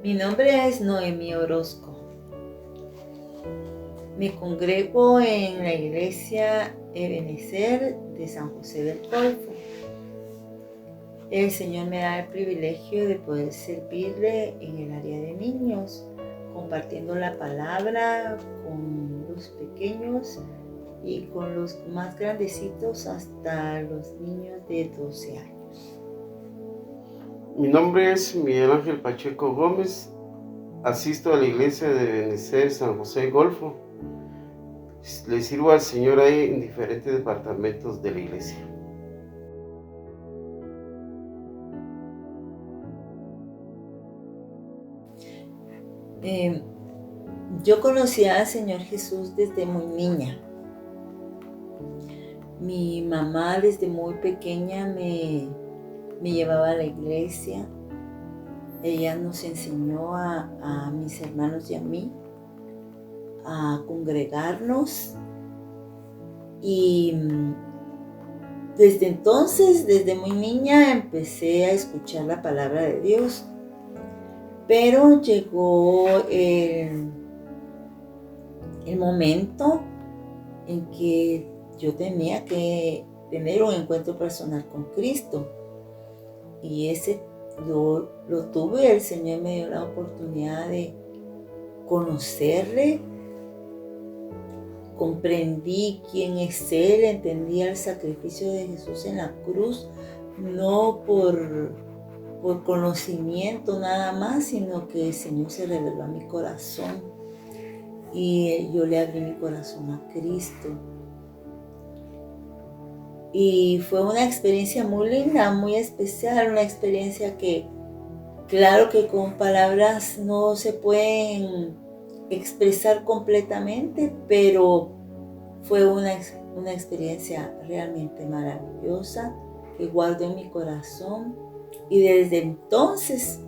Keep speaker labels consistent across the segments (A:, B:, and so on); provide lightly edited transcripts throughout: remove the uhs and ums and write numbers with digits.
A: Mi nombre es Noemí Orozco. Me congrego en la iglesia Ebenezer de San José del Golfo. El Señor me da el privilegio de poder servirle en el área de niños, compartiendo la palabra con los pequeños y con los más grandecitos hasta los niños de 12 años.
B: Mi nombre es Miguel Ángel Pacheco Gómez. Asisto a la iglesia de Ebenezer San José del Golfo. Le sirvo al Señor ahí en diferentes departamentos de la iglesia.
A: Yo conocí al Señor Jesús desde muy niña. Mi mamá desde muy pequeña me llevaba a la iglesia. Ella nos enseñó a mis hermanos y a mí a congregarnos. Y desde entonces, desde muy niña, empecé a escuchar la palabra de Dios. Pero llegó el momento en que yo tenía que tener un encuentro personal con Cristo. Y ese lo tuve. El Señor me dio la oportunidad de conocerle. Comprendí quién es Él, entendí el sacrificio de Jesús en la cruz, no por conocimiento nada más, sino que el Señor se reveló a mi corazón y yo le abrí mi corazón a Cristo. Y fue una experiencia muy linda, muy especial, una experiencia que, claro que con palabras no se pueden expresar completamente, pero fue una experiencia realmente maravillosa que guardo en mi corazón, y desde entonces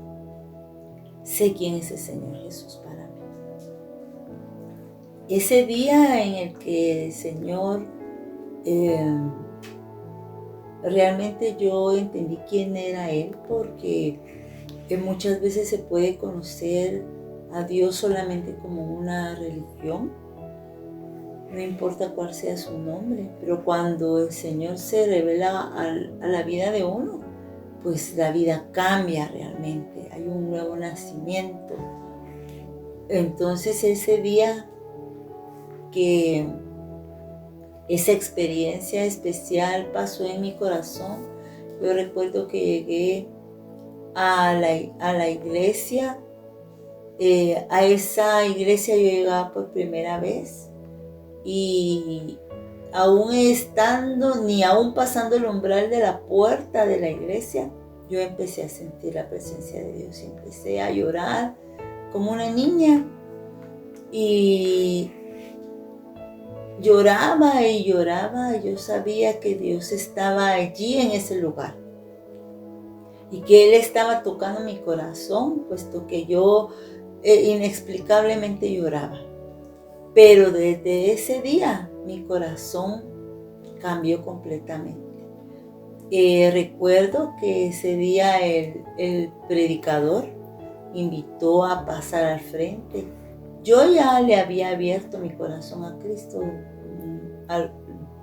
A: sé quién es el Señor Jesús para mí. Ese día en el que el Señor realmente yo entendí quién era Él, porque muchas veces se puede conocer a Dios solamente como una religión, no importa cuál sea su nombre, pero cuando el Señor se revela a la vida de uno, pues la vida cambia realmente, hay un nuevo nacimiento. Entonces ese día que esa experiencia especial pasó en mi corazón, yo recuerdo que llegué a la iglesia. A esa iglesia yo llegaba por primera vez, y aún pasando el umbral de la puerta de la iglesia, yo empecé a sentir la presencia de Dios y empecé a llorar como una niña, y lloraba y lloraba. Yo sabía que Dios estaba allí en ese lugar y que Él estaba tocando mi corazón, puesto que yo inexplicablemente lloraba. Pero desde ese día mi corazón cambió completamente. Recuerdo que ese día el predicador invitó a pasar al frente. Yo ya le había abierto mi corazón a Cristo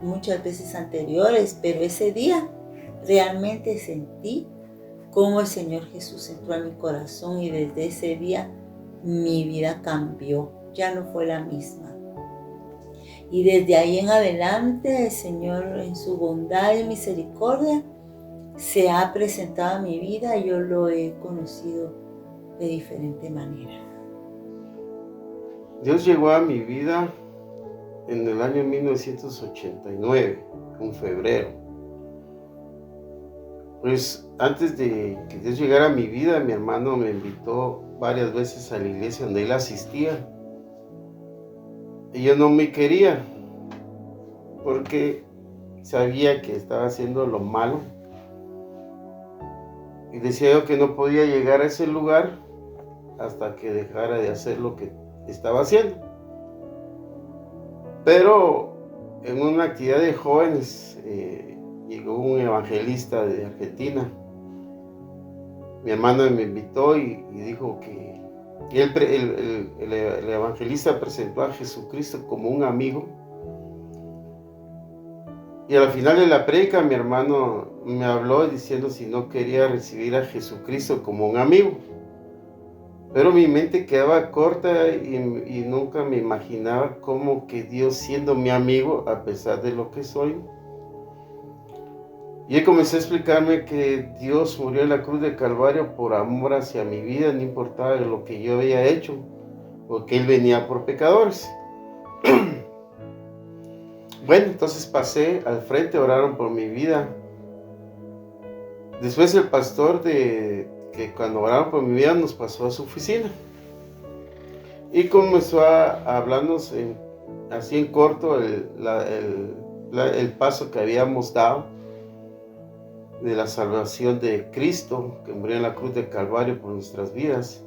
A: muchas veces anteriores, pero ese día realmente sentí cómo el Señor Jesús entró a mi corazón, y desde ese día mi vida cambió, ya no fue la misma. Y desde ahí en adelante el Señor, en su bondad y misericordia, se ha presentado a mi vida y yo lo he conocido de diferente manera.
B: Dios llegó a mi vida en el año 1989, en febrero. Pues antes de que Dios llegara a mi vida, mi hermano me invitó varias veces a la iglesia donde él asistía. Y yo no me quería, porque sabía que estaba haciendo lo malo. Y decía yo que no podía llegar a ese lugar hasta que dejara de hacer lo que estaba haciendo. Pero en una actividad de jóvenes llegó un evangelista de Argentina mi hermano me invitó y dijo que el evangelista presentó a Jesucristo como un amigo. Y al final de la prédica mi hermano me habló diciendo si no quería recibir a Jesucristo como un amigo. Pero mi mente quedaba corta y nunca me imaginaba cómo que Dios, siendo mi amigo, a pesar de lo que soy. Y él comenzó a explicarme que Dios murió en la cruz del Calvario por amor hacia mi vida, no importaba lo que yo había hecho, porque Él venía por pecadores. Bueno, entonces pasé al frente, oraron por mi vida. Después el pastor que cuando oraron por mi vida nos pasó a su oficina. Y comenzó a hablarnos así en corto el paso que habíamos dado de la salvación de Cristo, que murió en la cruz del Calvario por nuestras vidas.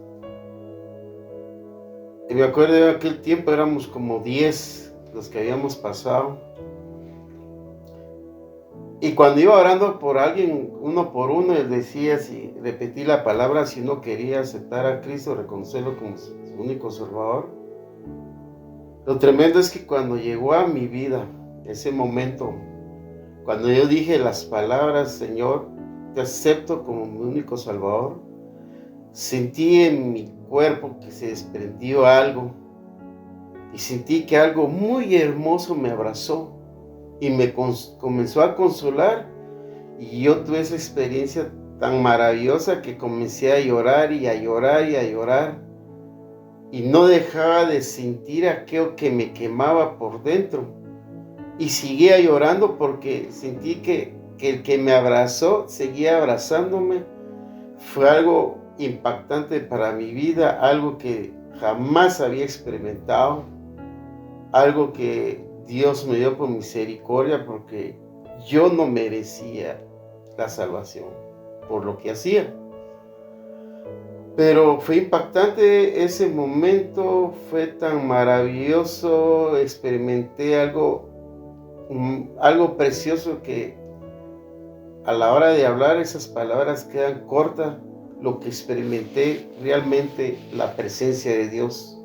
B: Y me acuerdo de aquel tiempo éramos como 10 los que habíamos pasado. Y cuando iba orando por alguien, uno por uno, él decía, si repetí la palabra, si uno quería aceptar a Cristo, reconocerlo como su único Salvador. Lo tremendo es que cuando llegó a mi vida ese momento, cuando yo dije las palabras, Señor, te acepto como mi único Salvador, sentí en mi cuerpo que se desprendió algo y sentí que algo muy hermoso me abrazó y me comenzó a consolar, y yo tuve esa experiencia tan maravillosa que comencé a llorar y a llorar y a llorar y no dejaba de sentir aquello que me quemaba por dentro y seguía llorando porque sentí que el que me abrazó seguía abrazándome. Fue algo impactante para mi vida, algo que jamás había experimentado, algo que Dios me dio por misericordia, porque yo no merecía la salvación por lo que hacía. Pero fue impactante ese momento, fue tan maravilloso, experimenté algo precioso que a la hora de hablar esas palabras quedan cortas. Lo que experimenté realmente, la presencia de Dios.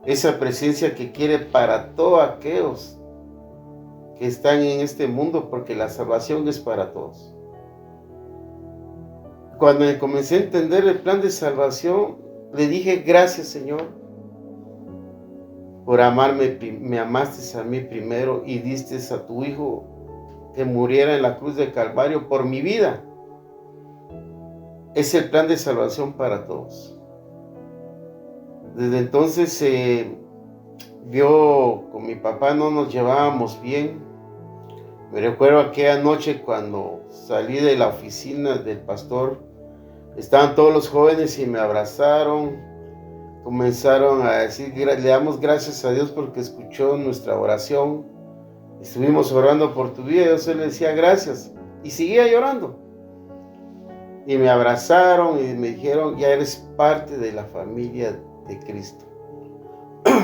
B: Esa presencia que quiere para todos aquellos que están en este mundo, porque la salvación es para todos. Cuando comencé a entender el plan de salvación, le dije, gracias Señor, por amarme, me amaste a mí primero y diste a tu Hijo que muriera en la cruz del Calvario por mi vida. Es el plan de salvación para todos. Desde entonces, yo con mi papá no nos llevábamos bien. Me recuerdo aquella noche cuando salí de la oficina del pastor, estaban todos los jóvenes y me abrazaron, comenzaron a decir, le damos gracias a Dios porque escuchó nuestra oración, estuvimos orando por tu vida. Yo solo le decía gracias y seguía llorando. Y me abrazaron y me dijeron, ya eres parte de la familia de Cristo.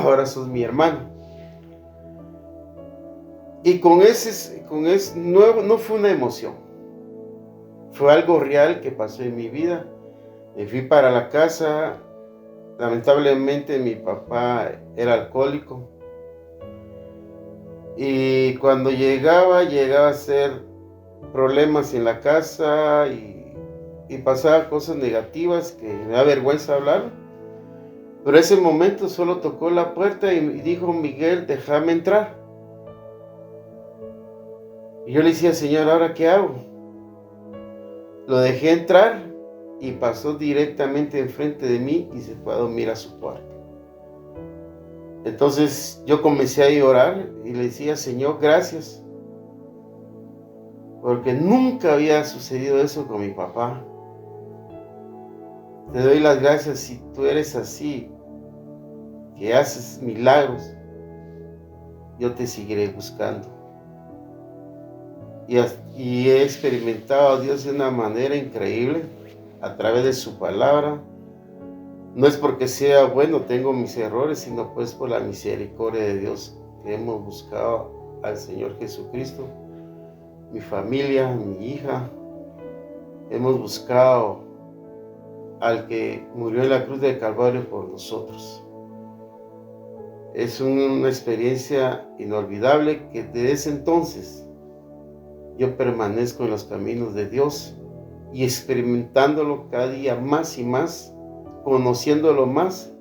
B: Ahora sos mi hermano. Y con ese no fue una emoción. Fue algo real que pasó en mi vida. Me fui para la casa. Lamentablemente mi papá era alcohólico. Y cuando llegaba a ser problemas en la casa y pasaba cosas negativas que me da vergüenza hablar. Pero ese momento solo tocó la puerta y dijo, Miguel, déjame entrar. Y yo le decía, Señor, ¿ahora qué hago? Lo dejé entrar y pasó directamente enfrente de mí y se fue a dormir a su cuarto. Entonces yo comencé a llorar y le decía, Señor, gracias. Porque nunca había sucedido eso con mi papá. Te doy las gracias si tú eres así, que haces milagros, yo te seguiré buscando. Y he experimentado a Dios de una manera increíble a través de su palabra. No es porque sea bueno, tengo mis errores, sino pues por la misericordia de Dios que hemos buscado al Señor Jesucristo. Mi familia, mi hija, hemos buscado al que murió en la cruz del Calvario por nosotros. Es una experiencia inolvidable que desde ese entonces yo permanezco en los caminos de Dios y experimentándolo cada día más y más, conociéndolo más.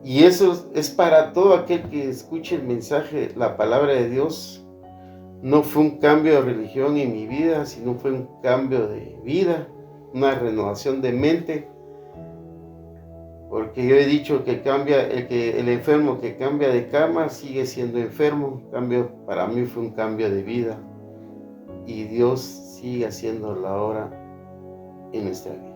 B: Y eso es para todo aquel que escuche el mensaje, la palabra de Dios. No fue un cambio de religión en mi vida, sino fue un cambio de vida, una renovación de mente. Porque yo he dicho que el enfermo que cambia de cama sigue siendo enfermo. Para mí fue un cambio de vida. Y Dios sigue haciendo la obra en nuestra vida.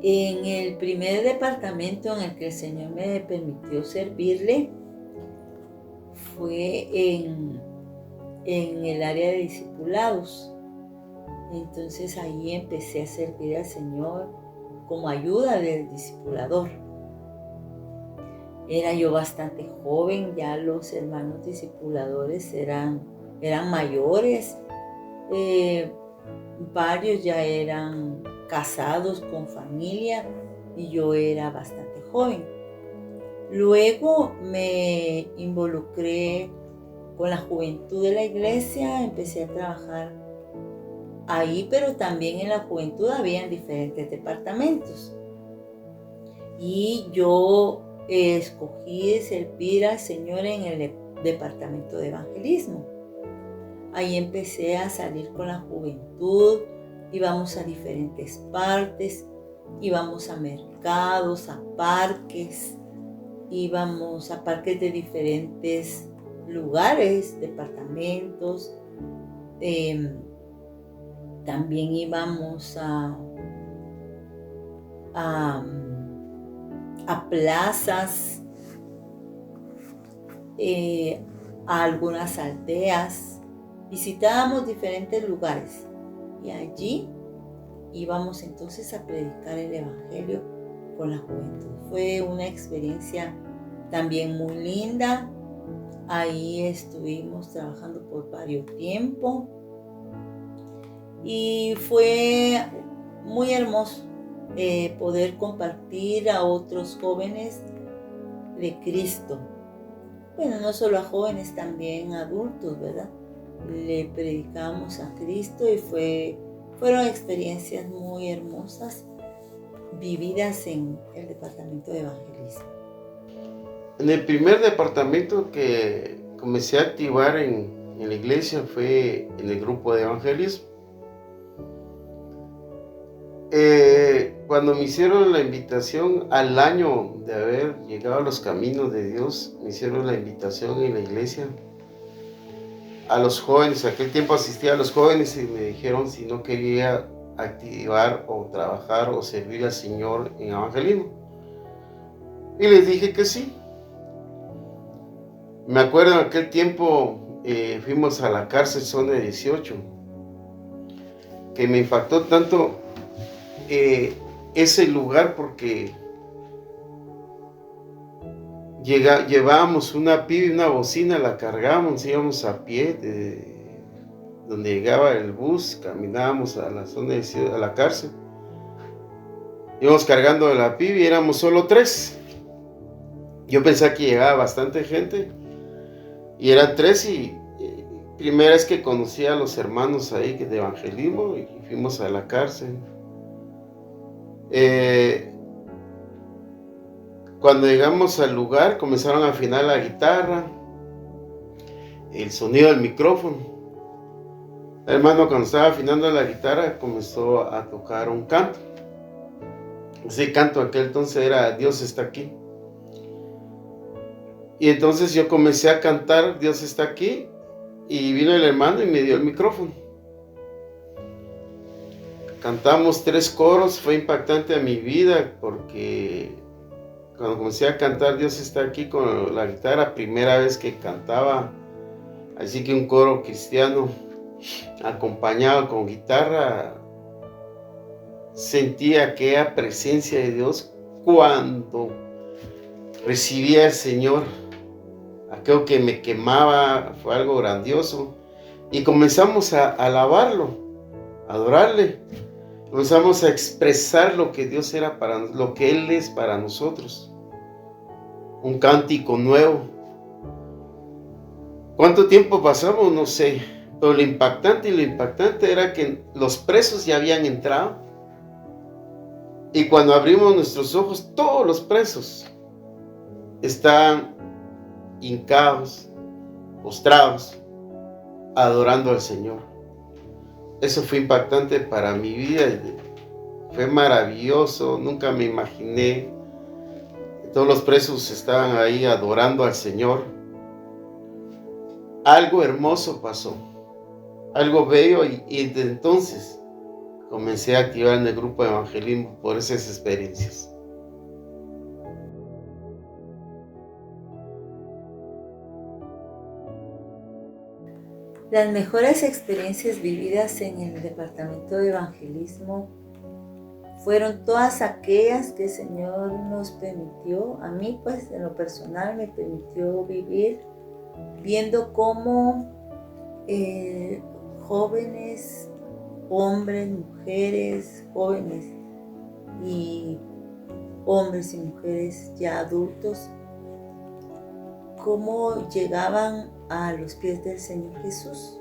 A: En el primer departamento en el que el Señor me permitió servirle fue en el área de discipulados. Entonces ahí empecé a servir al Señor como ayuda del discipulador. Era yo bastante joven, ya los hermanos discipuladores eran mayores, varios ya eran casados con familia y yo era bastante joven. Luego me involucré con la juventud de la iglesia, empecé a trabajar ahí, pero también en la juventud habían diferentes departamentos. Y yo escogí servir al Señor en el departamento de evangelismo. Ahí empecé a salir con la juventud, íbamos a diferentes partes, íbamos a mercados, a parques de diferentes lugares, departamentos. También íbamos a plazas, a algunas aldeas. Visitábamos diferentes lugares y allí íbamos entonces a predicar el evangelio con la juventud. Fue una experiencia también muy linda. Ahí estuvimos trabajando por varios tiempos y fue muy hermoso poder compartir a otros jóvenes de Cristo. Bueno, no solo a jóvenes, también a adultos, ¿verdad? Le predicamos a Cristo y fueron experiencias muy hermosas vividas en el departamento de evangelismo.
B: En el primer departamento que comencé a activar en la iglesia fue en el grupo de evangelismo. Cuando me hicieron la invitación al año de haber llegado a los caminos de Dios, me hicieron la invitación en la iglesia a los jóvenes. Aquel tiempo asistía a los jóvenes y me dijeron si no quería activar o trabajar o servir al Señor en evangelismo. Y les dije que sí. Me acuerdo en aquel tiempo fuimos a la cárcel zona 18, que me impactó tanto ese lugar porque llevábamos una piba y una bocina, la cargábamos, íbamos a pie de donde llegaba el bus, caminábamos a la zona a la cárcel, íbamos cargando la piba y éramos solo 3. Yo pensé que llegaba bastante gente y eran 3 y primera vez que conocí a los hermanos ahí de evangelismo y fuimos a la cárcel. Cuando llegamos al lugar comenzaron a afinar la guitarra, el sonido del micrófono. El hermano, cuando estaba afinando la guitarra, comenzó a tocar un canto. Ese canto aquel entonces era Dios está aquí. Y entonces yo comencé a cantar Dios está aquí y vino el hermano y me dio el micrófono. Cantamos 3 coros, fue impactante a mi vida porque cuando comencé a cantar Dios está aquí con la guitarra, primera vez que cantaba, así que un coro cristiano acompañado con guitarra, sentía aquella presencia de Dios cuando recibía al Señor aquello que me quemaba, fue algo grandioso. Y comenzamos a alabarlo, a adorarle. Comenzamos a expresar lo que Dios era lo que Él es para nosotros. Un cántico nuevo. ¿Cuánto tiempo pasamos? No sé. Pero lo impactante era que los presos ya habían entrado. Y cuando abrimos nuestros ojos, todos los presos están hincados, postrados, adorando al Señor. Eso fue impactante para mi vida. Fue maravilloso. Nunca me imaginé. Todos los presos estaban ahí adorando al Señor. Algo hermoso pasó. Algo bello. Y desde entonces comencé a activar en el grupo de evangelismo por esas experiencias.
A: Las mejores experiencias vividas en el departamento de evangelismo fueron todas aquellas que el Señor nos permitió, a mí pues en lo personal me permitió vivir, viendo cómo jóvenes, hombres, mujeres, jóvenes y hombres y mujeres ya adultos, cómo llegaban a los pies del Señor Jesús.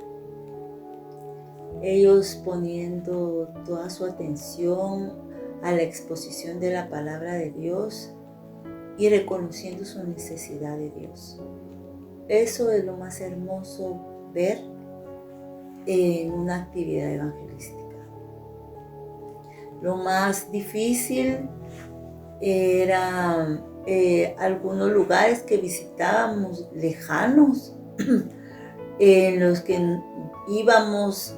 A: Ellos poniendo toda su atención a la exposición de la palabra de Dios y reconociendo su necesidad de Dios. Eso es lo más hermoso ver en una actividad evangelística. Lo más difícil era algunos lugares que visitábamos lejanos, en los que íbamos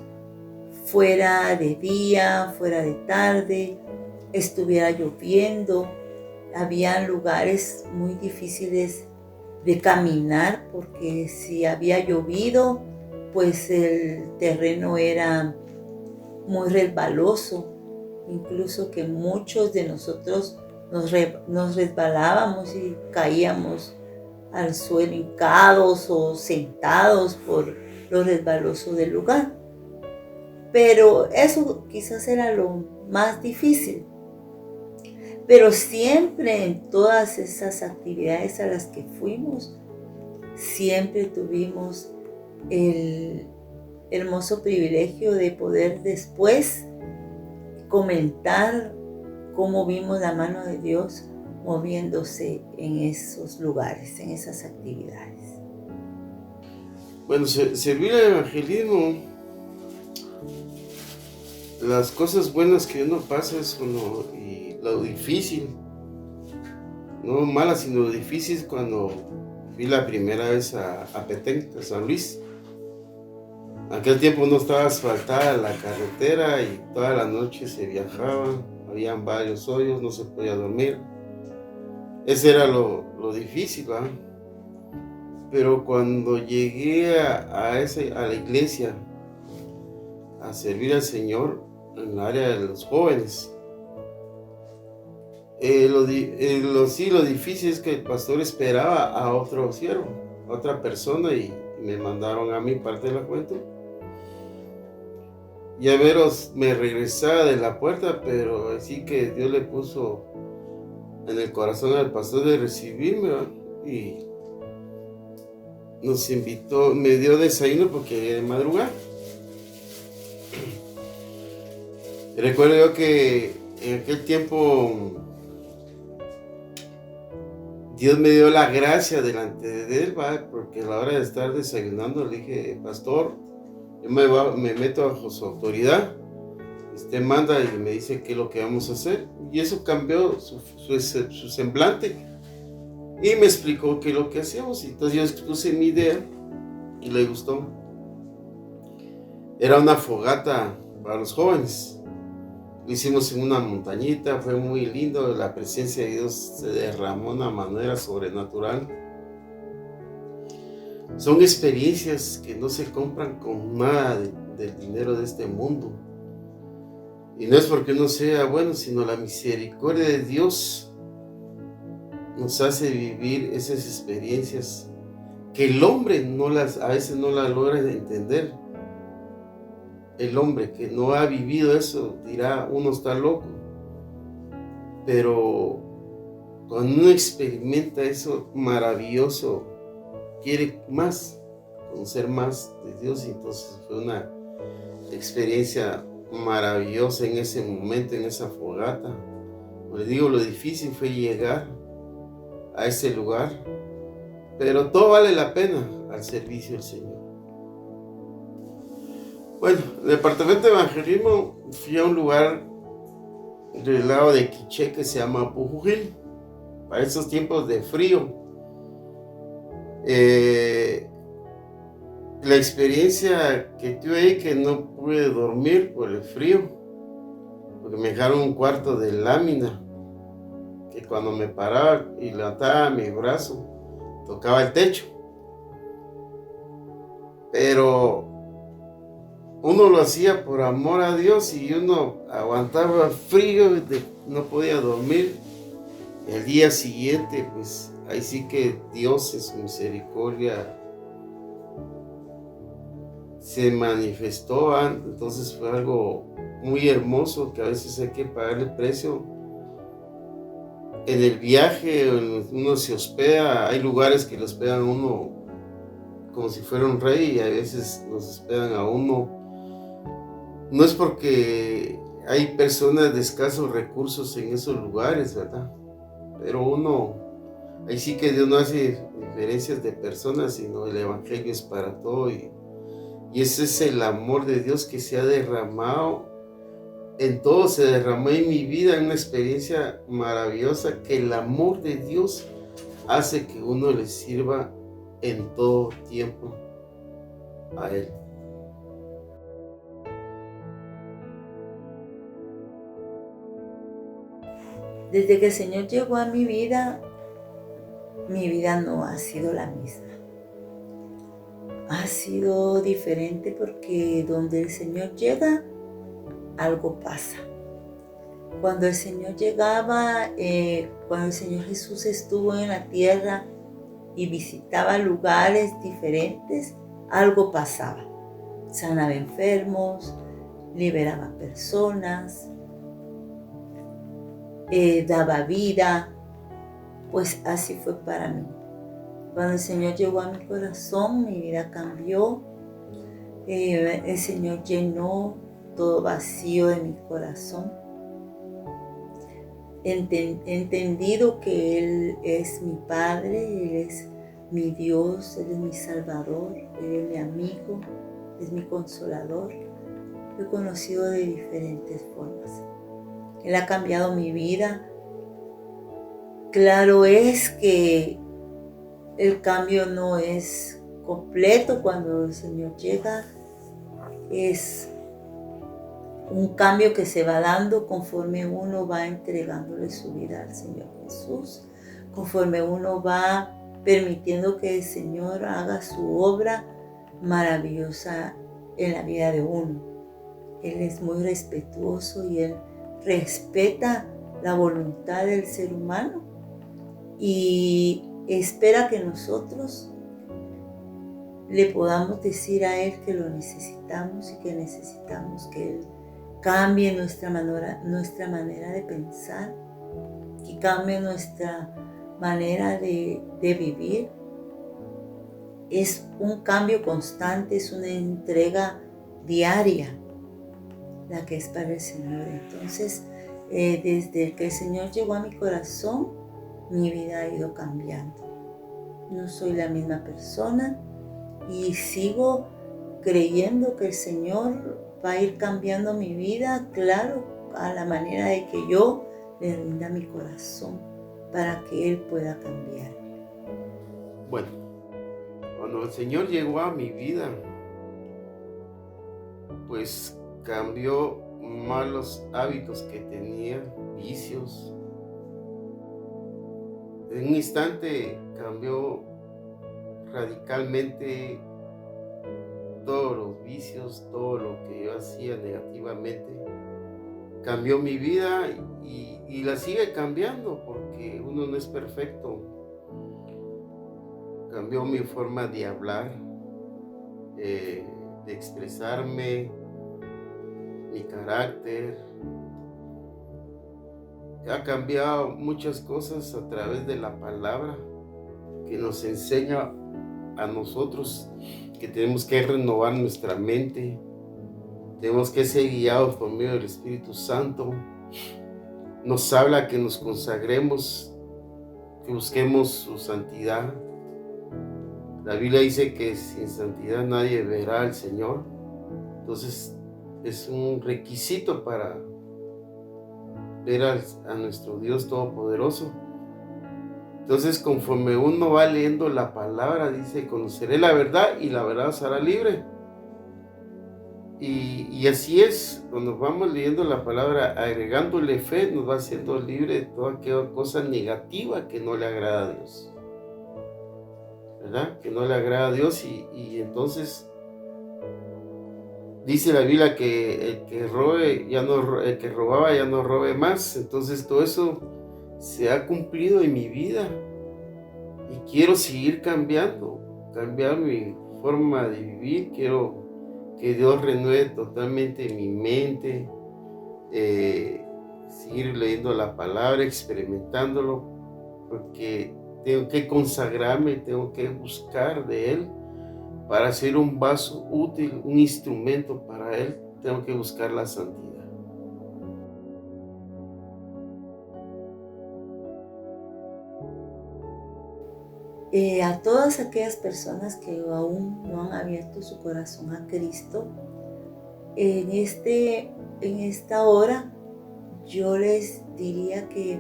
A: fuera de día, fuera de tarde, estuviera lloviendo. Había lugares muy difíciles de caminar porque si había llovido, pues el terreno era muy resbaloso, incluso que muchos de nosotros nos resbalábamos y caíamos al suelo hincados o sentados por lo resbaloso del lugar. Pero eso quizás era lo más difícil. Pero siempre en todas esas actividades a las que fuimos, siempre tuvimos el hermoso privilegio de poder después comentar cómo vimos la mano de Dios moviéndose en esos lugares, en esas actividades.
B: Bueno, servir al evangelismo, las cosas buenas que uno pasa es y lo difícil, no malas, sino lo difícil es cuando fui la primera vez a Petén, a San Luis. En aquel tiempo no estaba asfaltada la carretera y toda la noche se viajaba, habían varios hoyos, no se podía dormir. Ese era lo difícil, ¿verdad? Pero cuando llegué a la iglesia a servir al Señor en el área de los jóvenes, lo difícil es que el pastor esperaba a otro siervo, a otra persona, y me mandaron a mí parte de la cuenta. Y a veros me regresaba de la puerta, pero así que Dios le puso en el corazón al pastor de recibirme, ¿verdad? Y nos invitó, me dio desayuno porque de madrugada. Recuerdo yo que en aquel tiempo Dios me dio la gracia delante de él, ¿va? Porque a la hora de estar desayunando le dije: pastor, yo me meto bajo su autoridad, usted manda y me dice qué es lo que vamos a hacer. Y eso cambió su semblante y me explicó qué es lo que hacíamos. Entonces yo expuse mi idea y le gustó. Era una fogata para los jóvenes. Lo hicimos en una montañita, fue muy lindo, la presencia de Dios se derramó de una manera sobrenatural. Son experiencias que no se compran con nada del dinero de este mundo. Y no es porque no sea bueno, sino la misericordia de Dios nos hace vivir esas experiencias que el hombre a veces no las logra entender. El hombre que no ha vivido eso dirá, uno está loco. Pero cuando uno experimenta eso maravilloso, quiere más, conocer más de Dios. Y entonces fue una experiencia maravillosa en ese momento, en esa fogata. Como les digo, lo difícil fue llegar a ese lugar, pero todo vale la pena al servicio del Señor. Bueno, el departamento de evangelismo, fui a un lugar del lado de Quiché que se llama Pujujil, para esos tiempos de frío. La experiencia que tuve ahí, que no pude dormir por el frío, porque me dejaron un cuarto de lámina, que cuando me paraba y levantaba mi brazo, tocaba el techo. Pero uno lo hacía por amor a Dios y uno aguantaba frío, no podía dormir. El día siguiente, pues ahí sí que Dios en su misericordia se manifestó. Entonces fue algo muy hermoso, que a veces hay que pagar el precio. En el viaje uno se hospeda, hay lugares que lo hospedan a uno como si fuera un rey, y a veces nos hospedan a uno. No es porque hay personas de escasos recursos en esos lugares, ¿verdad? Pero ahí sí que Dios no hace diferencias de personas, sino el evangelio es para todo. Y ese es el amor de Dios que se ha derramado en todo, se derramó en mi vida, en una experiencia maravillosa, que el amor de Dios hace que uno le sirva en todo tiempo a Él.
A: Desde que el Señor llegó a mi vida no ha sido la misma. Ha sido diferente porque donde el Señor llega, algo pasa. Cuando el Señor llegaba, cuando el Señor Jesús estuvo en la tierra y visitaba lugares diferentes, algo pasaba. Sanaba enfermos, liberaba personas, daba vida. Pues así fue para mí. Cuando el Señor llegó a mi corazón, mi vida cambió. El Señor llenó todo vacío de mi corazón. He entendido que Él es mi Padre, Él es mi Dios, Él es mi Salvador, Él es mi amigo, es mi consolador. Lo he conocido de diferentes formas. Él ha cambiado mi vida. Claro es que el cambio no es completo cuando el Señor llega. Es un cambio que se va dando conforme uno va entregándole su vida al Señor Jesús, conforme uno va permitiendo que el Señor haga su obra maravillosa en la vida de uno. Él es muy respetuoso y Él respeta la voluntad del ser humano y espera que nosotros le podamos decir a Él que lo necesitamos y que necesitamos que Él cambie nuestra manera de pensar, que cambie nuestra manera de vivir. Es un cambio constante, es una entrega diaria la que es para el Señor. Entonces, desde que el Señor llegó a mi corazón, mi vida ha ido cambiando. No soy la misma persona y sigo creyendo que el Señor va a ir cambiando mi vida, claro, a la manera de que yo le rinda mi corazón para que Él pueda cambiar.
B: Bueno, cuando el Señor llegó a mi vida, pues cambió malos hábitos que tenía, vicios. En un instante cambió radicalmente todos los vicios, todo lo que yo hacía negativamente. Cambió mi vida y la sigue cambiando porque uno no es perfecto. cambió mi forma de hablar, de expresarme, mi carácter. Ha cambiado muchas cosas a través de la palabra que nos enseña a nosotros que tenemos que renovar nuestra mente, tenemos que ser guiados por medio del Espíritu Santo. Nos habla que nos consagremos, que busquemos su santidad. La Biblia dice que sin santidad nadie verá al Señor. Entonces es un requisito para ver a nuestro Dios Todopoderoso. Entonces, conforme uno va leyendo la palabra, dice, conoceré la verdad y la verdad os hará libre. Y así es, cuando vamos leyendo la palabra, agregándole fe, nos va haciendo libre de toda aquella cosa negativa que no le agrada a Dios. ¿Verdad? Que no le agrada a Dios y entonces dice la Biblia que el que robaba ya no robe más. Entonces todo eso se ha cumplido en mi vida y quiero seguir cambiar mi forma de vivir. Quiero que Dios renueve totalmente mi mente, seguir leyendo la palabra, experimentándolo, porque tengo que consagrarme, tengo que buscar de Él para ser un vaso útil, un instrumento para Él. Tengo que buscar la santidad.
A: A todas aquellas personas que aún no han abierto su corazón a Cristo, en esta hora yo les diría que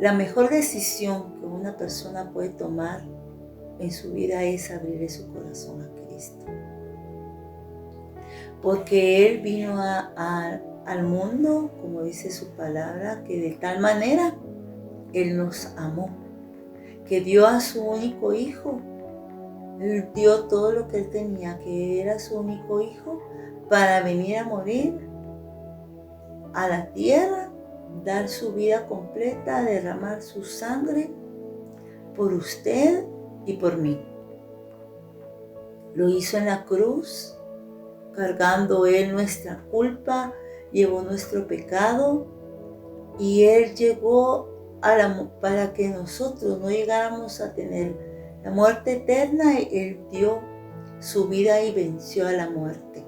A: la mejor decisión que una persona puede tomar en su vida es abrirle su corazón a Cristo. Porque Él vino al mundo, como dice su palabra, que de tal manera Él nos amó, que dio a su único hijo. Él dio todo lo que Él tenía, que era su único hijo, para venir a morir a la tierra, dar su vida completa, derramar su sangre por usted y por mí. Lo hizo en la cruz, cargando Él nuestra culpa, llevó nuestro pecado y Él llegó para que nosotros no llegáramos a tener la muerte eterna. Él dio su vida y venció a la muerte.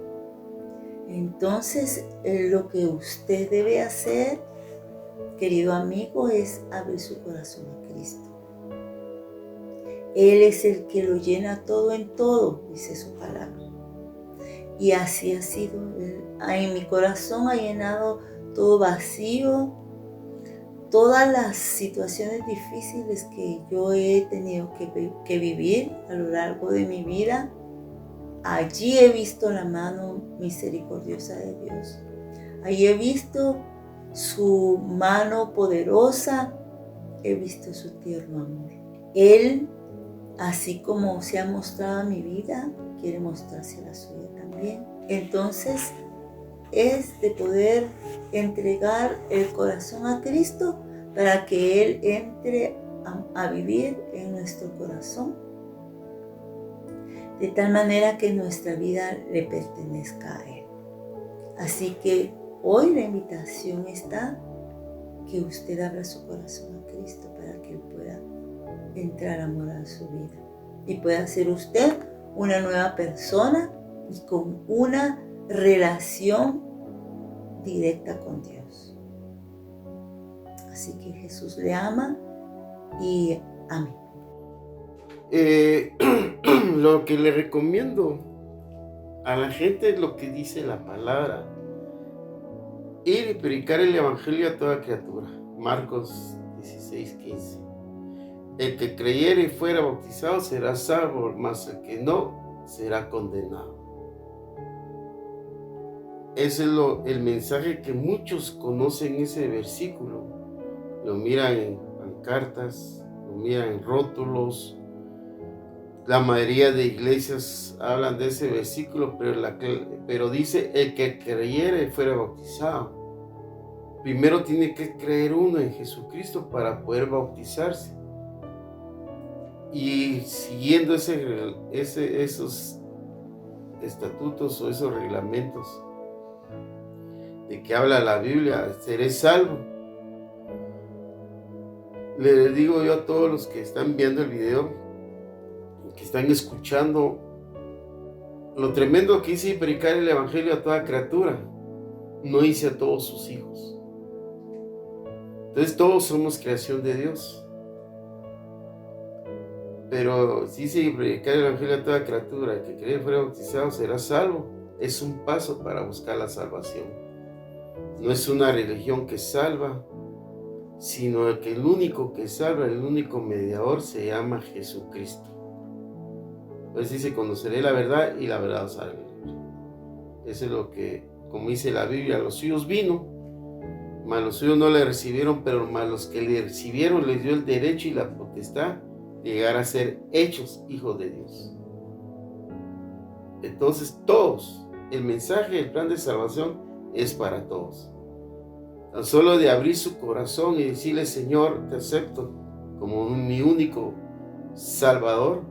A: Entonces, lo que usted debe hacer, querido amigo, es abrir su corazón a Cristo. Él es el que lo llena todo en todo, dice su palabra. Y así ha sido. En mi corazón ha llenado todo vacío, todas las situaciones difíciles que yo he tenido que vivir a lo largo de mi vida. Allí he visto la mano misericordiosa de Dios. Allí he visto su mano poderosa, he visto su tierno amor. Él, así como se ha mostrado a mi vida, quiere mostrarse a la suya también. Entonces, es de poder entregar el corazón a Cristo para que Él entre a vivir en nuestro corazón, de tal manera que nuestra vida le pertenezca a Él. Así que hoy la invitación está que usted abra su corazón a Cristo para que Él pueda entrar a morar en su vida y pueda ser usted una nueva persona y con una relación directa con Dios. Así que Jesús le ama y amén.
B: Lo que le recomiendo a la gente es lo que dice la palabra: ir y predicar el evangelio a toda criatura. Marcos 16:15. El que creyere y fuera bautizado será salvo, mas el que no será condenado. Ese es el mensaje que muchos conocen, ese versículo. Lo miran en pancartas, lo miran en rótulos. La mayoría de iglesias hablan de ese versículo, pero dice el que creyere y fuera bautizado. Primero tiene que creer uno en Jesucristo para poder bautizarse. y siguiendo esos estatutos o esos reglamentos de que habla la Biblia, seré salvo. Le digo yo a todos los que están viendo el video, que están escuchando, lo tremendo que hice predicar el evangelio a toda criatura, no hice a todos sus hijos. Entonces todos somos creación de Dios. Pero si se predicar el evangelio a toda criatura, que cree fuera bautizado será salvo, es un paso para buscar la salvación. No es una religión que salva, sino que el único que salva, el único mediador se llama Jesucristo. Pues dice, conoceré la verdad y la verdad os hará libre. Eso es lo que, como dice la Biblia, los suyos vino, mas los suyos no le recibieron, pero más los que le recibieron les dio el derecho y la potestad de llegar a ser hechos hijos de Dios. Entonces todos, el mensaje del plan de salvación es para todos. Tan solo de abrir su corazón y decirle, Señor, te acepto como mi único Salvador.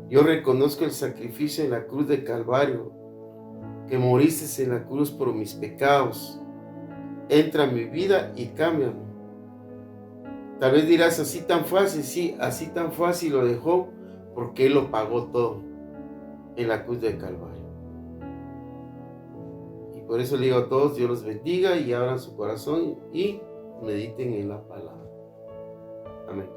B: Yo reconozco el sacrificio en la cruz de Calvario, que moriste en la cruz por mis pecados. Entra en mi vida y cámbiame. Tal vez dirás, así tan fácil, sí, así tan fácil lo dejó, porque Él lo pagó todo en la cruz de Calvario. Y por eso le digo a todos, Dios los bendiga y abran su corazón y mediten en la palabra. Amén.